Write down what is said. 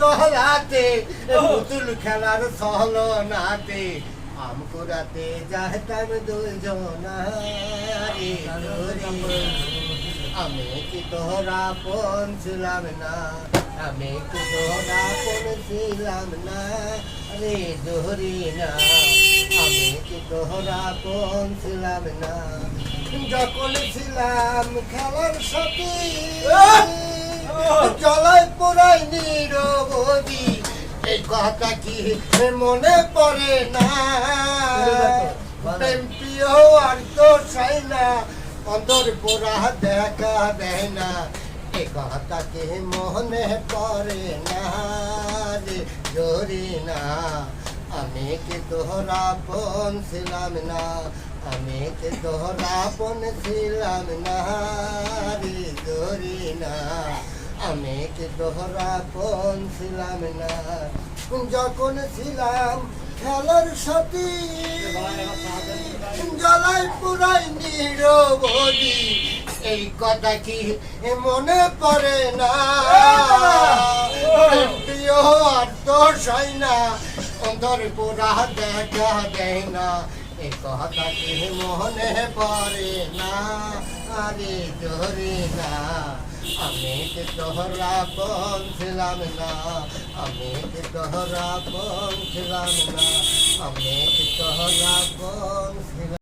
তলাতে পুতুল খেলার ছলনাতে আম কুড়াতে যাইতাম দুজনা রে জোরে। আমি কি তোরা আপন ছিলাম না, আমি কি তোরা আপন ছিলাম না রে জোরে না। আমি কি তোরা আপন ছিলাম না, যখন ছিলাম খেলার সাথে জলায় পোড়াই নিরবধি। এই কথা কি মনে পড়ে না, প্রিয় আর তো চাই না, অন্তর পোড়া দেখা দেয় না। এই কথা কি মনে পড়ে না রে জোরে না। আমি কি তোরা আপন ছিলাম না, আমি কি তোরা আপন ছিলাম না রে জোরে না। আমি কি তোরা আপন ছিলাম না, যখন ছিলাম খেলার সাথী জ্বালায় পুরাই নিরবধি। এই কথা কি মনে পড়ে না, প্রিয় আর তো সই না, অন্তর পুরা দেখা দেয় না। এই কথা কি মনে পড়ে না আরে জোরে না। আমি কি তোরা আপন ছিলাম না, আমি কি তোরা আপন ছিলাম না, আমি কি তোরা আপন ছিলাম।